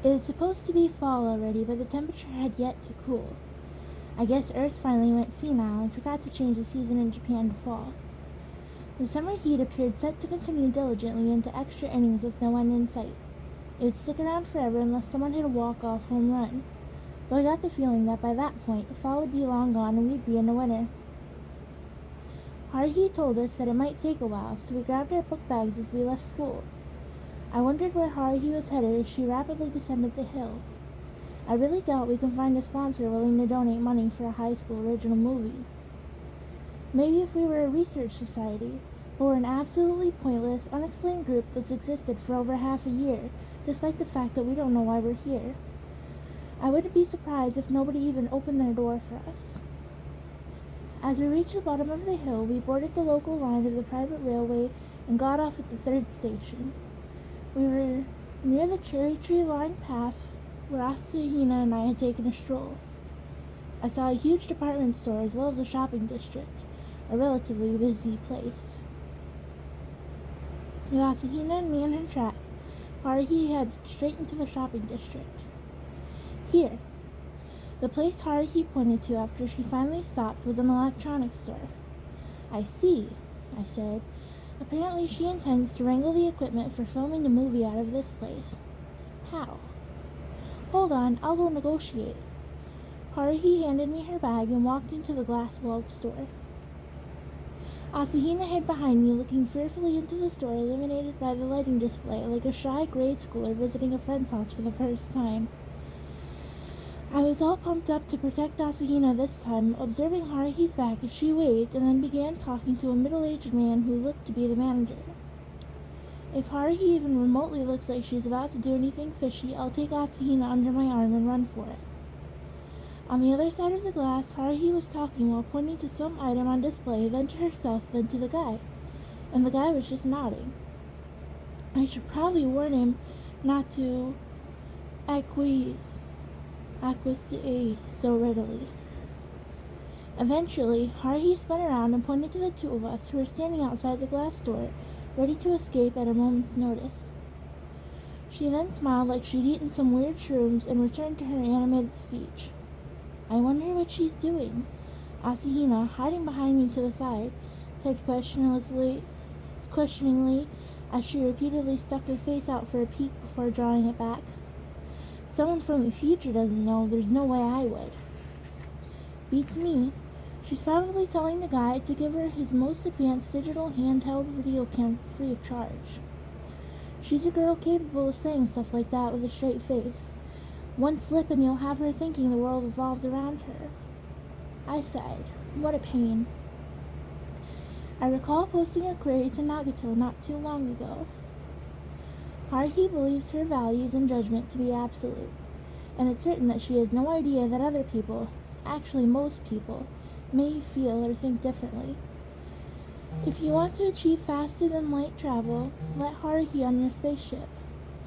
It was supposed to be fall already, but the temperature had yet to cool. I guess Earth finally went senile and forgot to change the season in Japan to fall. The summer heat appeared set to continue diligently into extra innings with no end in sight. It would stick around forever unless someone hit a walk-off home run, though I got the feeling that by that point, fall would be long gone and we'd be into winter. Haruhi told us that it might take a while, so we grabbed our book bags as we left school. I wondered where Haruhi was headed as she rapidly descended the hill. I really doubt we can find a sponsor willing to donate money for a high school original movie. Maybe if we were a research society, but we're an absolutely pointless, unexplained group that's existed for over half a year, despite the fact that we don't know why we're here. I wouldn't be surprised if nobody even opened their door for us. As we reached the bottom of the hill, we boarded the local line of the private railway and got off at the third station. We were near the cherry tree-lined path where Asahina and I had taken a stroll. I saw a huge department store as well as a shopping district, a relatively busy place. With Asahina and me in her tracks, Haruhi headed straight into the shopping district. Here. The place Haruhi pointed to after she finally stopped was an electronics store. I see, I said. Apparently she intends to wrangle the equipment for filming the movie out of this place. How? Hold on, I'll go negotiate. Haruhi handed me her bag and walked into the glass-walled store. Asahina hid behind me, looking fearfully into the store, illuminated by the lighting display, like a shy grade schooler visiting a friend's house for the first time. I was all pumped up to protect Asahina this time, observing Haruhi's back as she waved and then began talking to a middle-aged man who looked to be the manager. If Haruhi even remotely looks like she's about to do anything fishy, I'll take Asahina under my arm and run for it. On the other side of the glass, Haruhi was talking while pointing to some item on display, then to herself, then to the guy. And the guy was just nodding. I should probably warn him not to acquiesce so readily. Eventually, Haruhi spun around and pointed to the two of us who were standing outside the glass door, ready to escape at a moment's notice. She then smiled like she'd eaten some weird shrooms and returned to her animated speech. I wonder what she's doing. Asahina, hiding behind me to the side, said questioningly as she repeatedly stuck her face out for a peek before drawing it back. Someone from the future doesn't know. There's no way I would. Beats me. She's probably telling the guy to give her his most advanced digital handheld video camera free of charge. She's a girl capable of saying stuff like that with a straight face. One slip and you'll have her thinking the world revolves around her. I sighed. What a pain. I recall posting a query to Nagato not too long ago. Haruhi believes her values and judgment to be absolute, and it's certain that she has no idea that other people, actually most people, may feel or think differently. If you want to achieve faster than light travel, let Haruhi on your spaceship.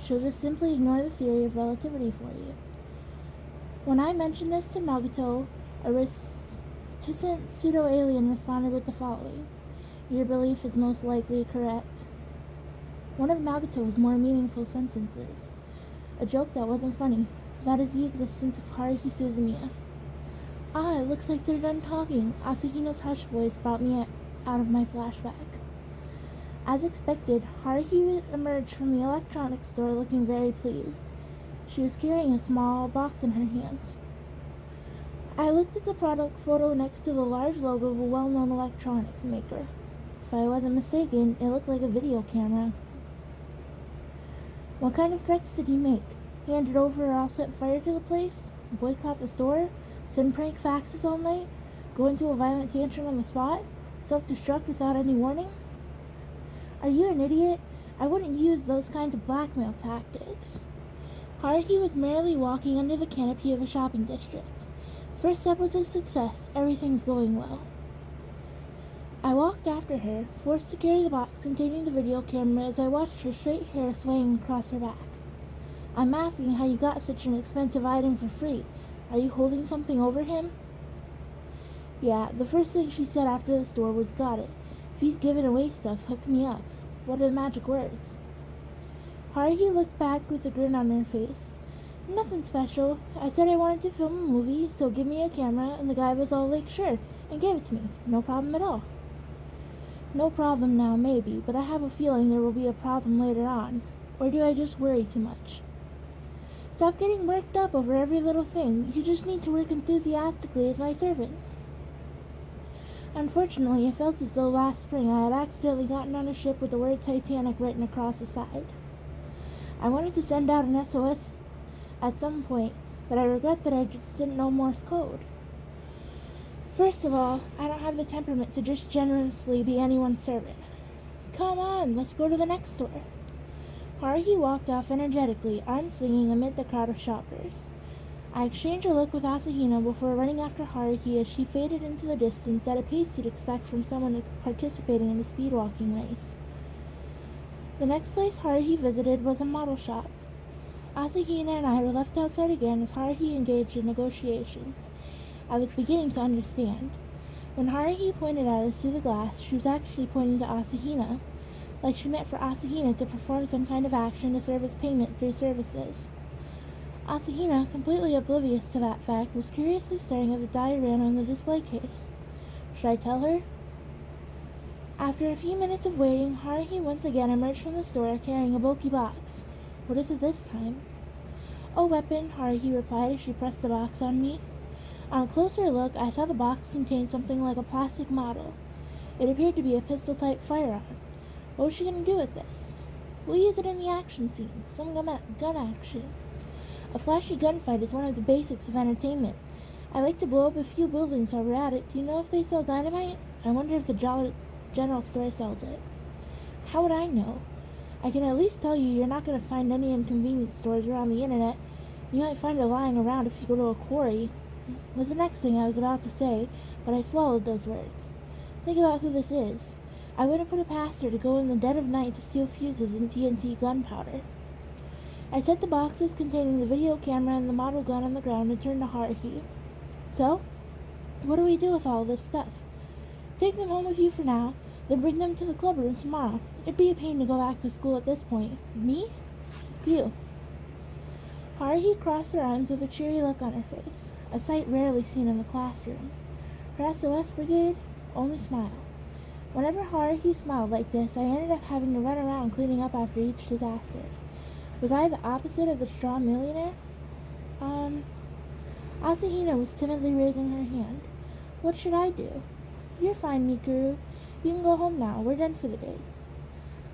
She'll just simply ignore the theory of relativity for you. When I mentioned this to Nagato, a reticent pseudo-alien responded with the following: "Your belief is most likely correct." One of Nagato's more meaningful sentences. A joke that wasn't funny. That is the existence of Haruhi Suzumiya. Ah, it looks like they're done talking. Asahina's hushed voice brought me out of my flashback. As expected, Haruhi emerged from the electronics store looking very pleased. She was carrying a small box in her hands. I looked at the product photo next to the large logo of a well-known electronics maker. If I wasn't mistaken, it looked like a video camera. What kind of threats did he make? Hand it over or I'll set fire to the place? Boycott the store? Send prank faxes all night? Go into a violent tantrum on the spot? Self-destruct without any warning? Are you an idiot? I wouldn't use those kinds of blackmail tactics. Haruhi was merely walking under the canopy of a shopping district. First step was a success. Everything's going well. I walked after her, forced to carry the box containing the video camera as I watched her straight hair swaying across her back. I'm asking how you got such an expensive item for free. Are you holding something over him? Yeah, the first thing she said after the store was, "Got it. If he's giving away stuff, hook me up." What are the magic words? Haruhi looked back with a grin on her face. Nothing special. I said I wanted to film a movie, so give me a camera, and the guy was all like, sure, and gave it to me. No problem at all. No problem now, maybe, but I have a feeling there will be a problem later on. Or do I just worry too much? Stop getting worked up over every little thing. You just need to work enthusiastically as my servant. Unfortunately, it felt as though last spring I had accidentally gotten on a ship with the word Titanic written across the side. I wanted to send out an SOS at some point, but I regret that I just didn't know Morse code. First of all, I don't have the temperament to just generously be anyone's servant. Come on, let's go to the next store. Haruhi walked off energetically, arms swinging amid the crowd of shoppers. I exchanged a look with Asahina before running after Haruhi as she faded into the distance at a pace you'd expect from someone participating in a speed walking race. The next place Haruhi visited was a model shop. Asahina and I were left outside again as Haruhi engaged in negotiations. I was beginning to understand. When Haruhi pointed at us through the glass, she was actually pointing to Asahina, like she meant for Asahina to perform some kind of action to serve as payment for services. Asahina, completely oblivious to that fact, was curiously staring at the diorama in the display case. Should I tell her? After a few minutes of waiting, Haruhi once again emerged from the store carrying a bulky box. What is it this time? A weapon, Haruhi replied as she pressed the box on me. On a closer look, I saw the box contained something like a plastic model. It appeared to be a pistol-type firearm. What was she going to do with this? We'll use it in the action scenes, some gun action. A flashy gunfight is one of the basics of entertainment. I like to blow up a few buildings while we're at it. Do you know if they sell dynamite? I wonder if the general store sells it. How would I know? I can at least tell you you're not going to find any in convenience stores around the internet. You might find it lying around if you go to a quarry. Was the next thing I was about to say, but I swallowed those words. Think about who this is. I wouldn't put it past her to go in the dead of night to steal fuses and TNT gunpowder. I set the boxes containing the video camera and the model gun on the ground and turned to Haruhi. So, what do we do with all this stuff? Take them home with you for now, then bring them to the club room tomorrow. It'd be a pain to go back to school at this point. Me? You. Haruhi crossed her arms with a cheery look on her face, a sight rarely seen in the classroom. Her SOS brigade? Only smile. Whenever Haruhi smiled like this, I ended up having to run around cleaning up after each disaster. Was I the opposite of the straw millionaire? Asahina was timidly raising her hand. What should I do? You're fine, Mikuru. You can go home now. We're done for the day.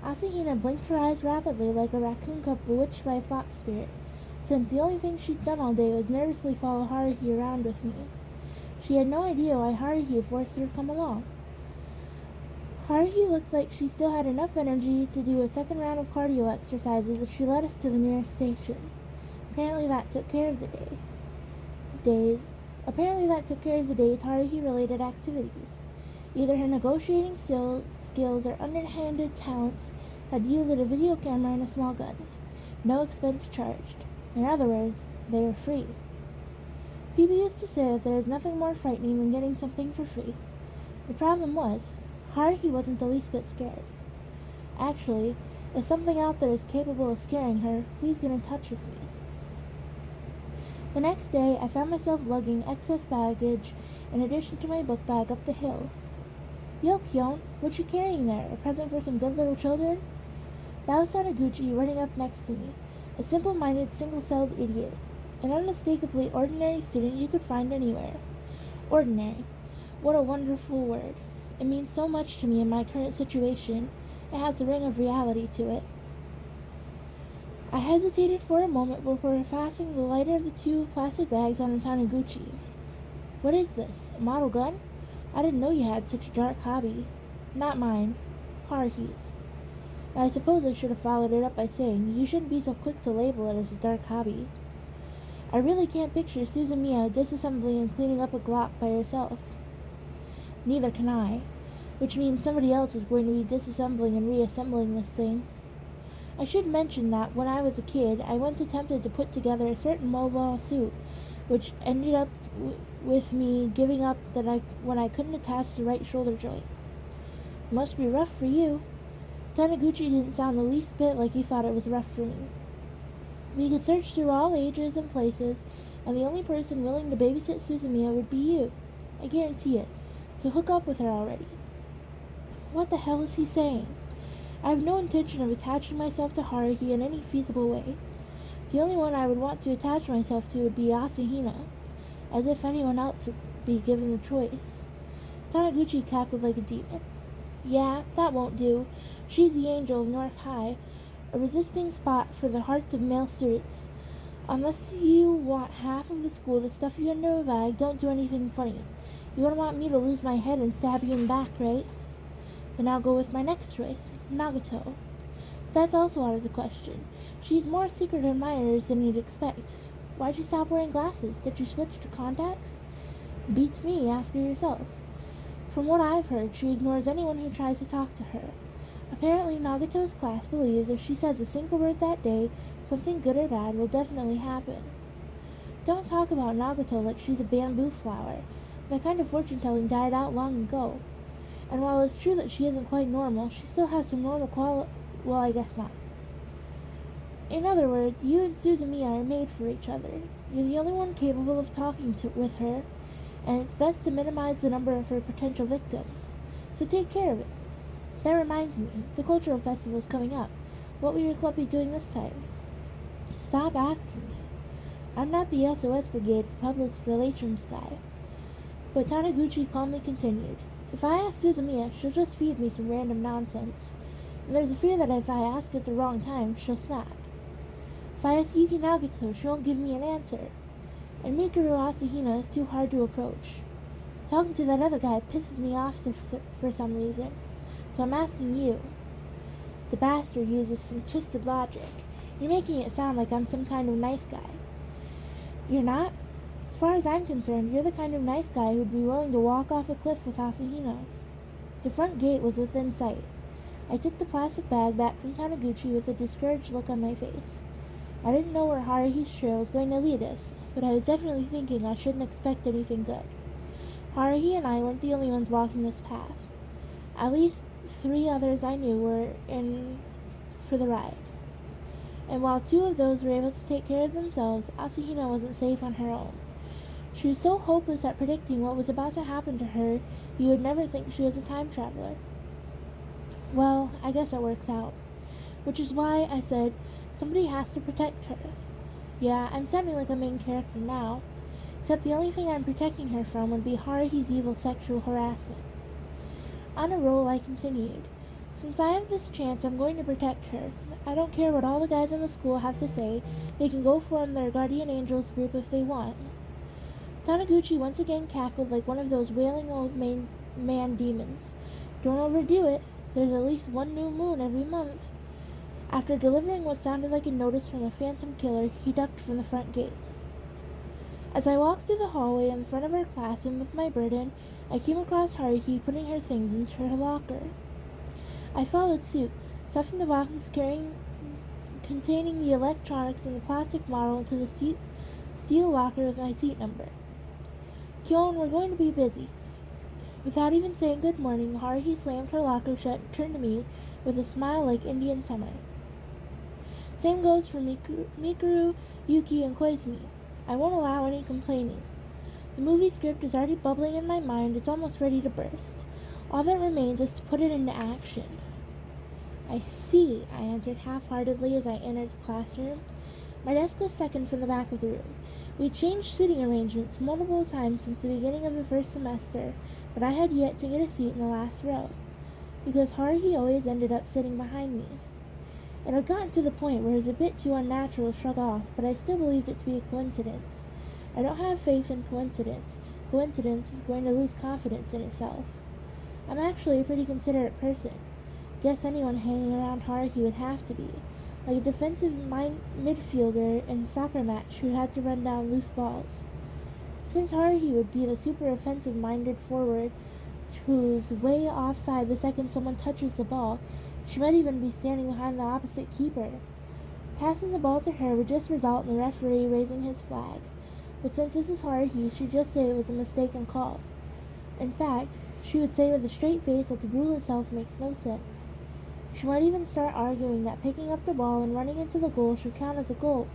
Asahina blinked her eyes rapidly like a raccoon cub bewitched by a fox spirit, since the only thing she'd done all day was nervously follow Haruhi around with me. She had no idea why Haruhi forced her to come along. Haruhi looked like she still had enough energy to do a second round of cardio exercises as she led us to the nearest station. Apparently that took care of the day's Haruhi-related activities. Either her negotiating skills or underhanded talents had yielded a video camera and a small gun. No expense charged. In other words, they were free. People used to say that there is nothing more frightening than getting something for free. The problem was, Haruhi wasn't the least bit scared. Actually, if something out there is capable of scaring her, please get in touch with me. The next day, I found myself lugging excess baggage in addition to my book bag up the hill. Yo, Kyon, what you carrying there? A present for some good little children? That was Sanaguchi running up next to me, a simple-minded, single-celled idiot, an unmistakably ordinary student you could find anywhere. Ordinary. What a wonderful word. It means so much to me in my current situation. It has a ring of reality to it. I hesitated for a moment before fastening the lighter of the two plastic bags on the Taniguchi. What is this? A model gun? I didn't know you had such a dark hobby. Not mine. Haruhi's. I suppose I should have followed it up by saying, you shouldn't be so quick to label it as a dark hobby. I really can't picture Suzumiya disassembling and cleaning up a Glock by herself. Neither can I, which means somebody else is going to be disassembling and reassembling this thing. I should mention that when I was a kid, I once attempted to put together a certain mobile suit, which ended up with me giving up when I couldn't attach the right shoulder joint. Must be rough for you. Taniguchi didn't sound the least bit like he thought it was rough for me. We could search through all ages and places, and the only person willing to babysit Suzumiya would be you. I guarantee it. So hook up with her already." What the hell is he saying? I have no intention of attaching myself to Haruhi in any feasible way. The only one I would want to attach myself to would be Asahina, as if anyone else would be given the choice. Taniguchi cackled like a demon. "Yeah, that won't do. She's the angel of North High, a resisting spot for the hearts of male students. Unless you want half of the school to stuff you into a bag, don't do anything funny. You wouldn't want me to lose my head and stab you in the back, right? Then I'll go with my next choice, Nagato. That's also out of the question. She's more secret admirers than you'd expect. Why'd you stop wearing glasses? Did you switch to contacts? Beats me, ask her yourself. From what I've heard, she ignores anyone who tries to talk to her. Apparently, Nagato's class believes if she says a single word that day, something good or bad will definitely happen. Don't talk about Nagato like she's a bamboo flower. That kind of fortune-telling died out long ago. And while it's true that she isn't quite normal, she still has some normal well, I guess not. In other words, you and Suzumiya are made for each other. You're the only one capable of talking with her, and it's best to minimize the number of her potential victims. So take care of it. That reminds me, the cultural festival's coming up. What will your club be doing this time? Stop asking me. I'm not the SOS Brigade public relations guy. But Taniguchi calmly continued. If I ask Suzumiya, she'll just feed me some random nonsense. And there's a fear that if I ask at the wrong time, she'll snap. If I ask Yuki Nagato, she won't give me an answer. And Mikuru Asahina is too hard to approach. Talking to that other guy pisses me off for some reason. So I'm asking you. The bastard uses some twisted logic. You're making it sound like I'm some kind of nice guy. You're not? As far as I'm concerned, you're the kind of nice guy who'd be willing to walk off a cliff with Asahina. The front gate was within sight. I took the plastic bag back from Taniguchi with a discouraged look on my face. I didn't know where Haruhi's trail was going to lead us, but I was definitely thinking I shouldn't expect anything good. Haruhi and I weren't the only ones walking this path. At least 3 others I knew were in for the ride. And while 2 of those were able to take care of themselves, Asahina wasn't safe on her own. She was so hopeless at predicting what was about to happen to her, you would never think she was a time traveler. Well, I guess it works out. Which is why I said, somebody has to protect her. Yeah, I'm sounding like a main character now, except the only thing I'm protecting her from would be Haruhi's evil sexual harassment. On a roll, I continued. Since I have this chance, I'm going to protect her. I don't care what all the guys in the school have to say. They can go form their guardian angels group if they want. Taniguchi once again cackled like one of those wailing old man demons. Don't overdo it. There's at least 1 new moon every month. After delivering what sounded like a notice from a phantom killer, he ducked from the front gate. As I walked through the hallway in front of our classroom with my burden, I came across Haruhi putting her things into her locker. I followed suit, stuffing the boxes containing the electronics and the plastic model into the steel locker with my seat number. Kyon, we're going to be busy. Without even saying good morning, Haruhi slammed her locker shut and turned to me with a smile like Indian summer. Same goes for Mikuru, Yuki, and Koizumi. I won't allow any complaining. The movie script is already bubbling in my mind. It's almost ready to burst. All that remains is to put it into action. I see, I answered half-heartedly as I entered the classroom. My desk was second from the back of the room. We'd changed seating arrangements multiple times since the beginning of the first semester, but I had yet to get a seat in the last row, because Haruhi always ended up sitting behind me. It had gotten to the point where it was a bit too unnatural to shrug off, but I still believed it to be a coincidence. I don't have faith in coincidence. Coincidence is going to lose confidence in itself. I'm actually a pretty considerate person. Guess anyone hanging around Haruhi would have to be, like a defensive midfielder in a soccer match who had to run down loose balls. Since Haruhi would be the super offensive-minded forward who's way offside the second someone touches the ball, she might even be standing behind the opposite keeper. Passing the ball to her would just result in the referee raising his flag, but since this is Haruhi, she'd just say it was a mistaken call. In fact, she would say with a straight face that the rule itself makes no sense. She might even start arguing that picking up the ball and running into the goal should count as a goal,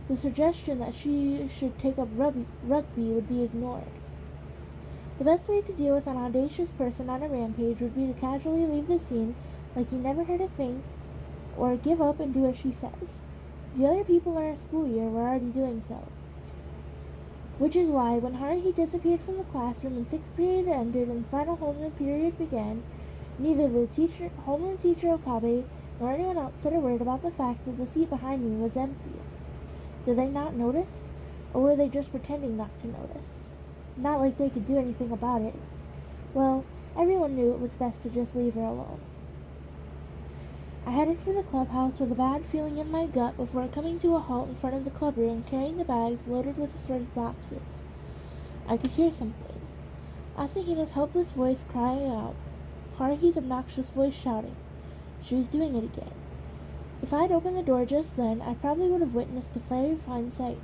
The suggestion that she should take up rugby would be ignored. The best way to deal with an audacious person on a rampage would be to casually leave the scene like you never heard a thing, or give up and do as she says. The other people in our school year were already doing so. Which is why, when Haruhi disappeared from the classroom and sixth period ended and final homeroom period began, neither the homeroom teacher Okabe nor anyone else said a word about the fact that the seat behind me was empty. Did they not notice? Or were they just pretending not to notice? Not like they could do anything about it. Well, everyone knew it was best to just leave her alone. I headed for the clubhouse with a bad feeling in my gut before coming to a halt in front of the clubroom carrying the bags loaded with assorted boxes. I could hear something. Asahina's helpless voice crying out. Haruhi's obnoxious voice shouting. She was doing it again. If I had opened the door just then, I probably would have witnessed a very fine sight.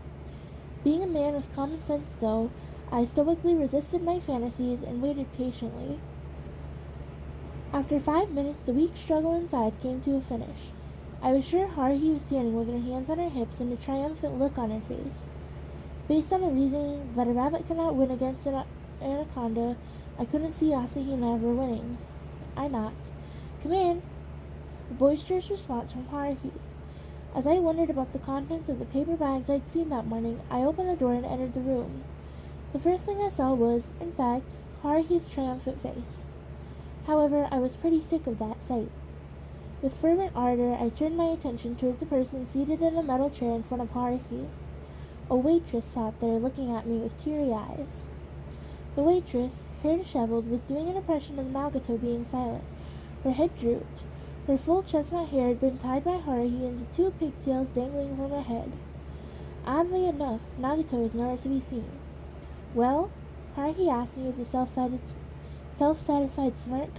Being a man with common sense, though, I stoically resisted my fantasies and waited patiently. After 5 minutes, the weak struggle inside came to a finish. I was sure Haruhi was standing with her hands on her hips and a triumphant look on her face. Based on the reasoning that a rabbit cannot win against an anaconda, I couldn't see Asahina ever winning. I knocked. "Come in." A boisterous response from Haruhi. As I wondered about the contents of the paper bags I'd seen that morning, I opened the door and entered the room. The first thing I saw was, in fact, Haruhi's triumphant face. However, I was pretty sick of that sight. With fervent ardor, I turned my attention towards the person seated in a metal chair in front of Haruhi. A waitress sat there looking at me with teary eyes. The waitress, hair disheveled, was doing an impression of Nagato being silent. Her head drooped. Her full chestnut hair had been tied by Haruhi into 2 pigtails dangling from her head. Oddly enough, Nagato was nowhere to be seen. "Well?" Haruhi asked me with a self-satisfied smirk.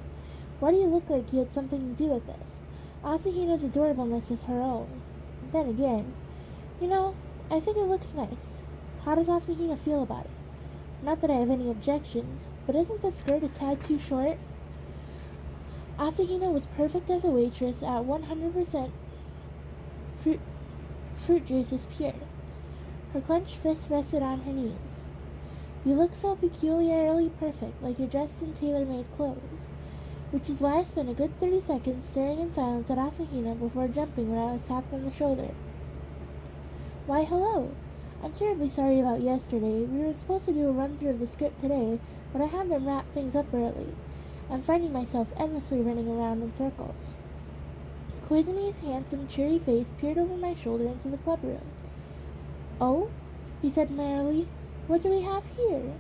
"Why do you look like you had something to do with this? Asahina's adorableness is her own. Then again, I think it looks nice. How does Asahina feel about it? Not that I have any objections, but isn't the skirt a tad too short?" Asahina was perfect as a waitress at 100%. Fruit juice was pure. Her clenched fist rested on her knees. "You look so peculiarly perfect, like you're dressed in tailor-made clothes." Which is why I spent a good 30 seconds staring in silence at Asahina before jumping when I was tapped on the shoulder. "Why, hello. I'm terribly sorry about yesterday. We were supposed to do a run-through of the script today, but I had them wrap things up early. I'm finding myself endlessly running around in circles." Koizumi's handsome, cheery face peered over my shoulder into the clubroom. "Oh?" he said merrily. "What do we have here?"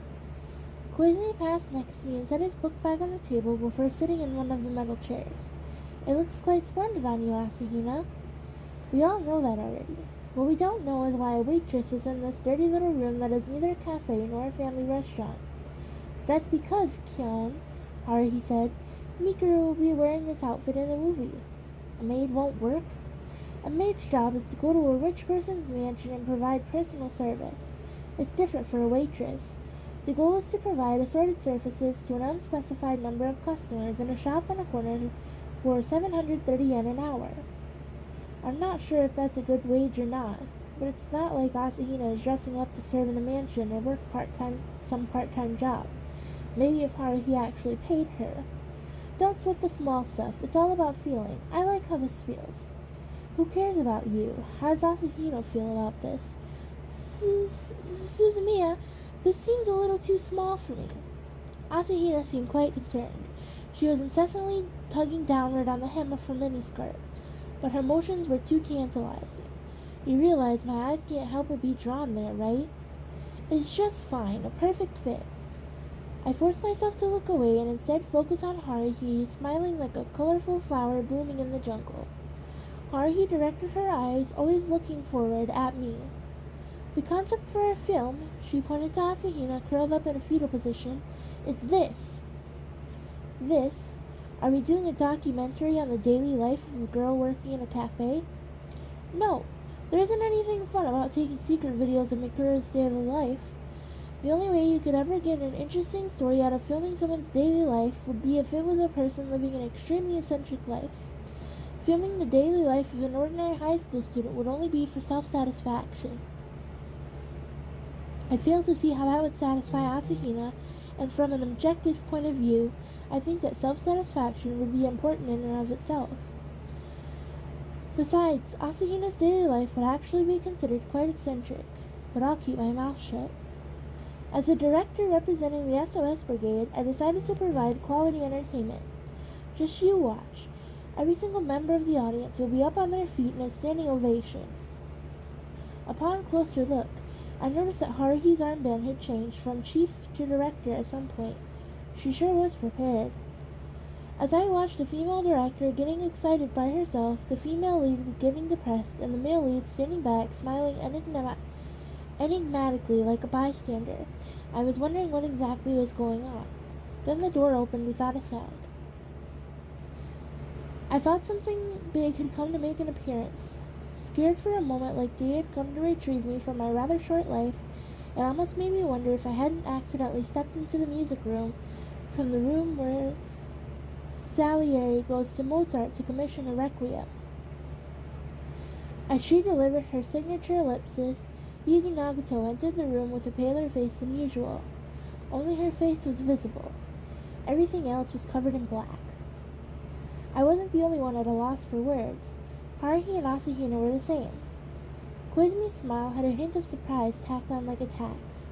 Koizumi passed next to me and set his book bag on the table before sitting in one of the metal chairs. "It looks quite splendid on you, Asahina." "We all know that already. What we don't know is why a waitress is in this dirty little room that is neither a cafe nor a family restaurant." "That's because, Kyon," Haruhi said, "Mikuru will be wearing this outfit in the movie." "A maid won't work?" "A maid's job is to go to a rich person's mansion and provide personal service. It's different for a waitress. The goal is to provide assorted services to an unspecified number of customers in a shop on a corner for 730 yen an hour. I'm not sure if that's a good wage or not, but it's not like Asahina is dressing up to serve in a mansion or work some part-time job. Maybe if Haruhi actually paid her. Don't sweat the small stuff. It's all about feeling. I like how this feels. Who cares about you? How does Asahina feel about this?" "Suzumiya, this seems a little too small for me." Asahina seemed quite concerned. She was incessantly tugging downward on the hem of her miniskirt, but her motions were too tantalizing. You realize my eyes can't help but be drawn there, right? "It's just fine, a perfect fit." I forced myself to look away and instead focus on Haruhi, smiling like a colorful flower blooming in the jungle. Haruhi directed her eyes, always looking forward, at me. "The concept for a film," she pointed to Asahina curled up in a fetal position, "is this." "This? Are we doing a documentary on the daily life of a girl working in a cafe?" "No, there isn't anything fun about taking secret videos of Mikuru's daily life. The only way you could ever get an interesting story out of filming someone's daily life would be if it was a person living an extremely eccentric life. Filming the daily life of an ordinary high school student would only be for self-satisfaction." I fail to see how that would satisfy Asahina, and from an objective point of view, I think that self-satisfaction would be important in and of itself. Besides, Asahina's daily life would actually be considered quite eccentric, but I'll keep my mouth shut. As a director representing the SOS Brigade, I decided to provide quality entertainment. Just you watch. Every single member of the audience will be up on their feet in a standing ovation. Upon closer look, I noticed that Haruhi's armband had changed from chief to director at some point. She sure was prepared. As I watched the female director getting excited by herself, the female lead getting depressed, and the male lead standing back, smiling enigmatically like a bystander, I was wondering what exactly was going on. Then the door opened without a sound. I thought something big had come to make an appearance. Scared for a moment like day had come to retrieve me from my rather short life, it almost made me wonder if I hadn't accidentally stepped into the music room from the room where Salieri goes to Mozart to commission a requiem. As she delivered her signature ellipsis, Yuki Nagato entered the room with a paler face than usual. Only her face was visible. Everything else was covered in black. I wasn't the only one at a loss for words. Haruhi and Asahina were the same. Koizumi's smile had a hint of surprise tacked on like a tax.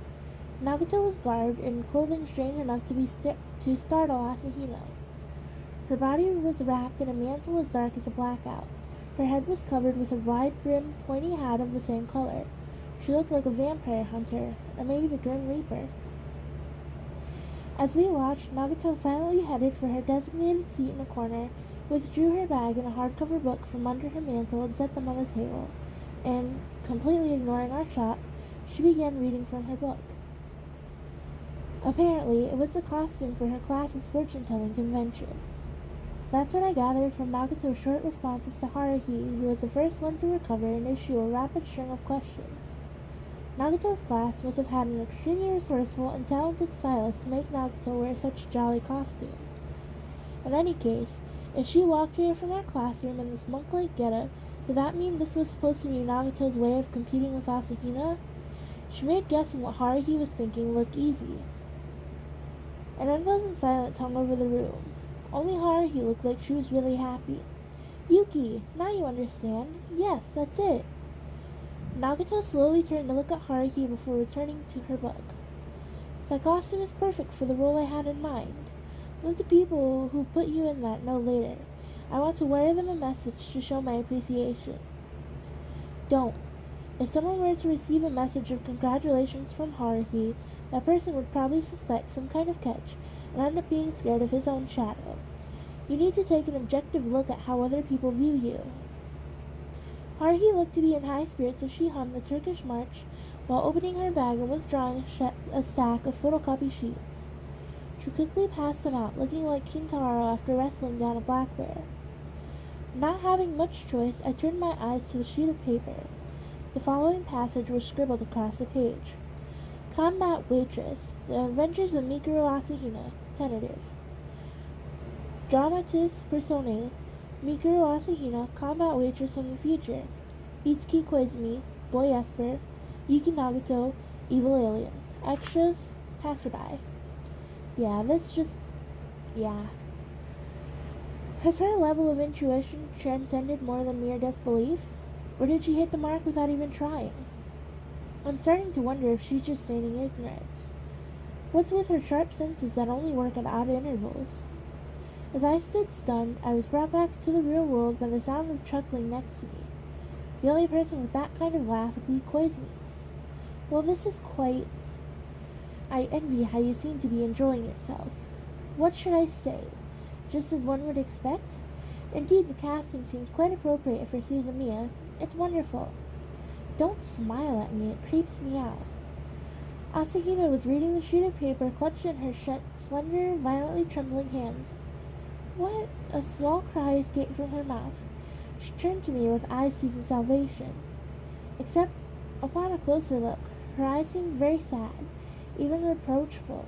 Nagato was garbed in clothing strange enough to startle Asahina. Her body was wrapped in a mantle as dark as a blackout. Her head was covered with a wide-brimmed, pointy hat of the same color. She looked like a vampire hunter, or maybe the Grim Reaper. As we watched, Nagato silently headed for her designated seat in a corner, withdrew her bag and a hardcover book from under her mantle and set them on the table, and, completely ignoring our shock, she began reading from her book. Apparently, it was the costume for her class's fortune-telling convention. That's what I gathered from Nagato's short responses to Haruhi, who was the first one to recover and issue a rapid string of questions. Nagato's class must have had an extremely resourceful and talented stylist to make Nagato wear such a jolly costume. In any case, if she walked here from our classroom in this monk-like getup, did that mean this was supposed to be Nagato's way of competing with Asahina? She made guessing what Haruhi was thinking look easy. An unpleasant silence hung over the room. Only Haruhi looked like she was really happy. "Yuki, now you understand. Yes, that's it." Nagato slowly turned to look at Haruhi before returning to her book. "That costume is perfect for the role I had in mind. Let the people who put you in that know later. I want to wire them a message to show my appreciation." "Don't. If someone were to receive a message of congratulations from Haruhi, that person would probably suspect some kind of catch and end up being scared of his own shadow. You need to take an objective look at how other people view you." Haruhi looked to be in high spirits as she hummed the Turkish march while opening her bag and withdrawing a stack of photocopy sheets. She quickly passed them out, looking like Kintaro after wrestling down a black bear. Not having much choice, I turned my eyes to the sheet of paper. The following passage was scribbled across the page. "Combat Waitress, The Adventures of Mikuru Asahina, tentative. Dramatis Personae, Mikuru Asahina, combat waitress from the future. Itsuki Koizumi, boy Esper, Yuki Nagato, evil alien. Extras, passerby." Yeah. Has her level of intuition transcended more than mere disbelief? Or did she hit the mark without even trying? I'm starting to wonder if she's just feigning ignorance. What's with her sharp senses that only work at odd intervals? As I stood stunned, I was brought back to the real world by the sound of chuckling next to me. The only person with that kind of laugh would be Koizumi. "Well, this is quite... I envy how you seem to be enjoying yourself. What should I say? Just as one would expect? Indeed, the casting seems quite appropriate for Suzumiya. It's wonderful. Don't smile at me, it creeps me out." Asahina was reading the sheet of paper clutched in her slender, violently trembling hands. What? A small cry escaped from her mouth. She turned to me with eyes seeking salvation. Except, upon a closer look, her eyes seemed very sad, even reproachful,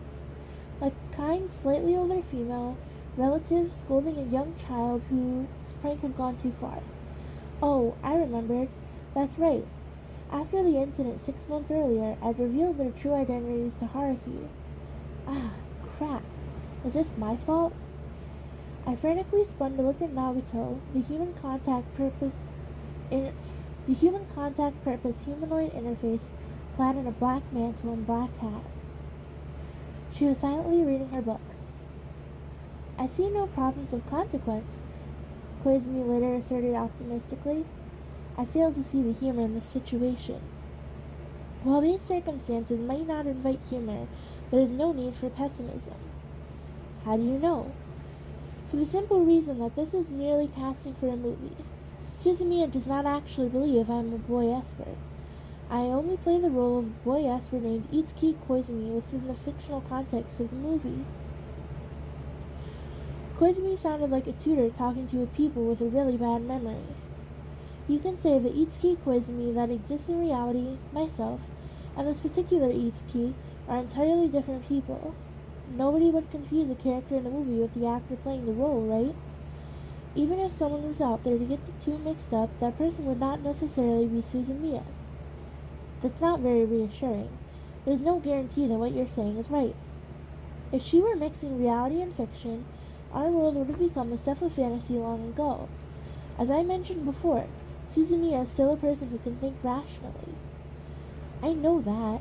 like a kind, slightly older female relative scolding a young child whose prank had gone too far. "Oh, I remembered. That's right. After the incident 6 months earlier, I'd revealed their true identities to Haruhi. Ah, crap. Is this my fault? I frantically spun to look at Nagato, the human contact purpose humanoid interface clad in a black mantle and black hat. She was silently reading her book. I see no problems of consequence, Koizumi later asserted optimistically. I fail to see the humor in this situation. While these circumstances might not invite humor, there is no need for pessimism. How do you know? For the simple reason that this is merely casting for a movie. Suzumiya does not actually believe I am a boy Esper. I only play the role of a boy Esper named Itsuki Koizumi within the fictional context of the movie. Koizumi sounded like a tutor talking to a pupil with a really bad memory. You can say that Itsuki Koizumi that exists in reality, myself, and this particular Itsuki are entirely different people. Nobody would confuse a character in the movie with the actor playing the role, right? Even if someone was out there to get the two mixed up, that person would not necessarily be Suzumiya. That's not very reassuring. There's no guarantee that what you're saying is right. If she were mixing reality and fiction, our world would have become the stuff of fantasy long ago. As I mentioned before, Suzumiya is still a person who can think rationally. I know that,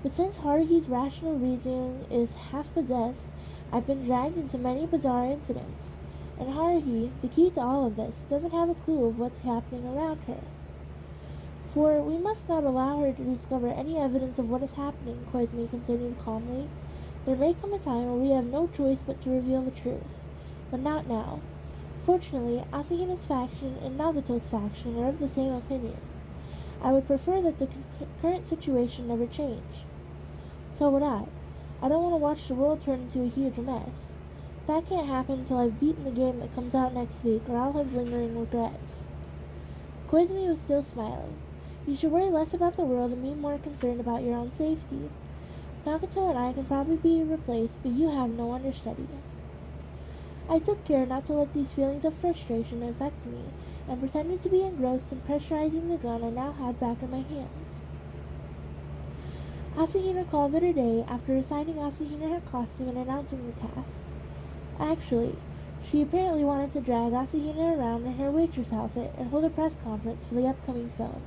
but since Haruhi's rational reasoning is half-possessed, I've been dragged into many bizarre incidents, and Haruhi, the key to all of this, doesn't have a clue of what's happening around her. For we must not allow her to discover any evidence of what is happening, Koizumi continued calmly. There may come a time where we have no choice but to reveal the truth, but not now. Fortunately, Asahina's faction and Nagato's faction are of the same opinion. I would prefer that the current situation never change. So would I. I don't want to watch the world turn into a huge mess. That can't happen until I've beaten the game that comes out next week, or I'll have lingering regrets. Koizumi was still smiling. You should worry less about the world and be more concerned about your own safety. Nagato and I can probably be replaced, but you have no understudy. I took care not to let these feelings of frustration affect me, and pretended to be engrossed in pressurizing the gun I now had back in my hands. Asahina called it a day after assigning Asahina her costume and announcing the cast. Actually, she apparently wanted to drag Asahina around in her waitress outfit and hold a press conference for the upcoming film.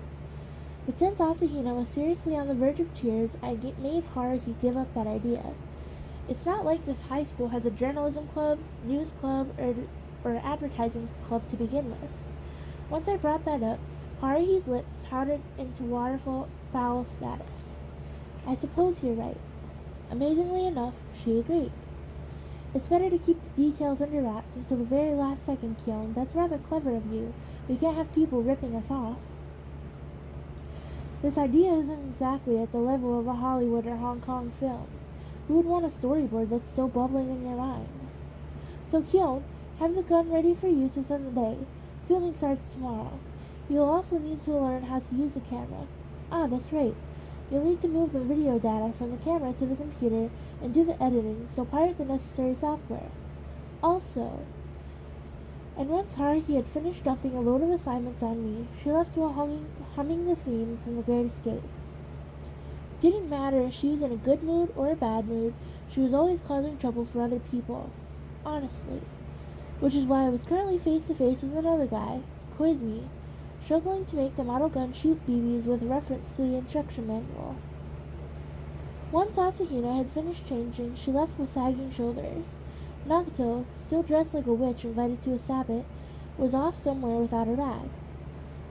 But since Asahina was seriously on the verge of tears, I made Haruhi give up that idea. It's not like this high school has a journalism club, news club, or advertising club to begin with. Once I brought that up, Haruhi's lips powdered into waterfowl status. I suppose you're right. Amazingly enough, she agreed. It's better to keep the details under wraps until the very last second, Kyon. That's rather clever of you. We can't have people ripping us off. This idea isn't exactly at the level of a Hollywood or Hong Kong film. Who would want a storyboard that's still bubbling in your mind? So, Kyon, have the gun ready for use within the day. Filming starts tomorrow. You'll also need to learn how to use the camera. Ah, that's right. You'll need to move the video data from the camera to the computer and do the editing, so pirate the necessary software. Also, and once Haruhi had finished dumping a load of assignments on me, she left while humming the theme from The Great Escape. Didn't matter if she was in a good mood or a bad mood, she was always causing trouble for other people. Honestly. Which is why I was currently face to face with another guy, Koizumi, struggling to make the model gun shoot BBs with reference to the instruction manual. Once Asahina had finished changing, she left with sagging shoulders. Nagato, still dressed like a witch invited to a sabbat, was off somewhere without her bag.